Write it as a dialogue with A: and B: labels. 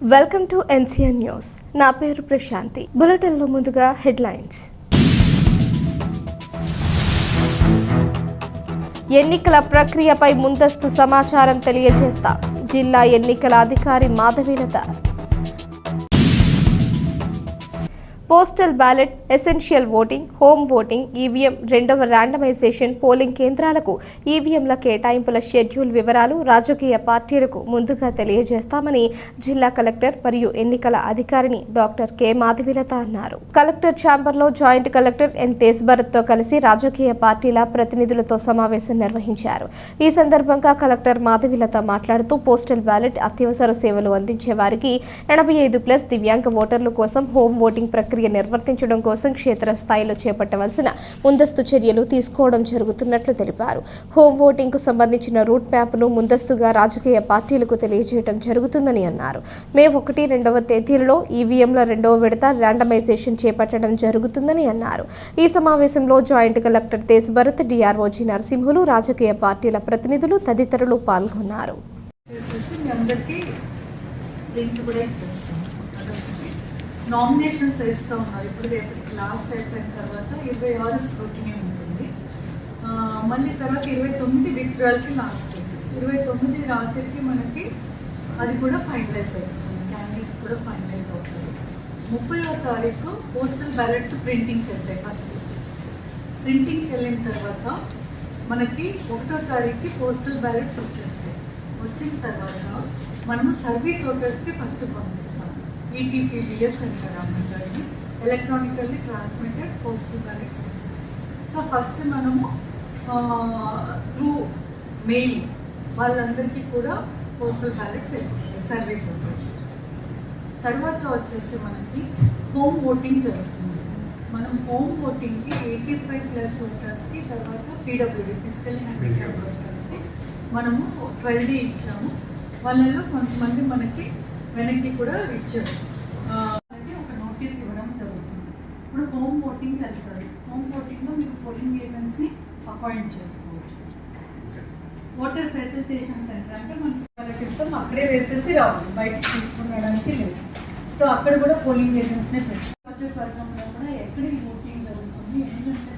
A: Welcome to NCN news. నా పేరు ప్రశాంతి. బులెటిన్లో ముందుగా హెడ్లైన్స్. ఎన్నికల ప్రక్రియపై ముందస్తు సమాచారం తెలియజేస్తా జిల్లా ఎన్నికల అధికారి Madhavilatha. Postal ballot, essential voting, home voting, EVM రెండవ ర్యాండమైజేషన్ పోలింగ్ కేంద్రాలకు ఈవీఎంల కేటాయింపుల షెడ్యూల్ వివరాలు రాజకీయ పార్టీలకు ముందుగా తెలియజేస్తామని జిల్లా కలెక్టర్ మరియు ఎన్నికల అధికారిని డాక్టర్ కె మాధవీలత అన్నారు. కలెక్టర్ ఛాంబర్లో జాయింట్ కలెక్టర్ ఎన్ తేజ్భరత్తో కలిసి రాజకీయ పార్టీల ప్రతినిధులతో సమావేశం నిర్వహించారు. ఈ సందర్భంగా కలెక్టర్ మాధవీలత మాట్లాడుతూ పోస్టల్ బ్యాలెట్, అత్యవసర సేవలు అందించే వారికి 85+ దివ్యాంగ ఓటర్ల కోసం హోమ్ ఓటింగ్ ప్రక్రియ నిర్వర్తించడం కోసం క్షేత్రస్థాయిలో చేపట్టవలసిన ముందస్తు చర్యలు తీసుకోవడం జరుగుతున్నట్లు తెలిపారు. హోమ్ ఓటింగ్ కు సంబంధించిన రూట్ మ్యాప్ను ముందస్తుగా రాజకీయ పార్టీలకు తెలియజేయడం జరుగుతుందని అన్నారు. మే 1, 2వ తేదీలలో ఈవీఎంల రెండవ విడత ర్యాండమైజేషన్ చేపట్టడం జరుగుతుందని అన్నారు. ఈ సమావేశంలో జాయింట్ కలెక్టర్ తేజ్భరత్, డిఆర్ఓజీ నరసింహులు, రాజకీయ పార్టీల ప్రతినిధులు తదితరులు పాల్గొన్నారు.
B: నామినేషన్స్ వేస్తూ ఉన్నారు. ఇప్పుడు రేపటికి లాస్ట్ అయిపోయిన తర్వాత 26 స్క్రూటినీ ఉంటుంది. మళ్ళీ తర్వాత 29 విత్డ్రాల్కి లాస్ట్. 29 రాత్రికి మనకి అది కూడా ఫైనలైజ్ అవుతుంది. క్యాండిడేట్స్ కూడా ఫైనలైజ్ అవుతుంది. 30వ తారీఖు పోస్టల్ బ్యాలెట్స్ ప్రింటింగ్కి వెళ్తాయి. ఫస్ట్ ప్రింటింగ్కి వెళ్ళిన తర్వాత మనకి 1వ తారీఖుకి పోస్టల్ బ్యాలెట్స్ వచ్చేస్తాయి. వచ్చిన తర్వాత మనము సర్వీస్ ఓటర్స్కి ఫస్ట్ పంపిస్తాం. ETPBS అంటారు అన్నదాన్ని, electronically transmitted postal ballot system. So first మనము త్రూ మెయిల్ వాళ్ళందరికీ కూడా పోస్టల్ బ్యాలెట్స్ వెళ్ళిపోతాయి సర్వీస్ ఓటర్స్. తర్వాత వచ్చేసి మనకి హోమ్ ఓటింగ్ జరుగుతుంది. మనం హోమ్ ఓటింగ్కి 85+ ఓటర్స్కి, తర్వాత PWD ఫిజికల్లీ హ్యాండిక్యాప్డ్ ఓటర్స్కి మనము 12D ఇచ్చాము. వాళ్ళలో కొంతమంది మనకి వెనక్కి కూడా ఇచ్చారు. అలాగే ఒక నోటీస్ ఇవ్వడం జరుగుతుంది. ఇప్పుడు హోమ్ ఓటింగ్ వెళ్తారు. హోమ్ ఓటింగ్లో మీరు పోలింగ్ ఏజెంట్స్ని అపాయింట్ చేసుకోవచ్చు. ఓటర్ ఫెసిలిటేషన్ సెంటర్ అంటే మనకి వాళ్ళకి ఇస్తాం, అక్కడే వేసేసి రావాలి, బయటకు తీసుకునడానికి లేదు. సో అక్కడ కూడా పోలింగ్ ఏజెంట్స్నే పెట్టారు. నియోజకవర్గంలో కూడా ఎక్కడ ఈ ఓటింగ్ జరుగుతుంది, ఎందుకంటే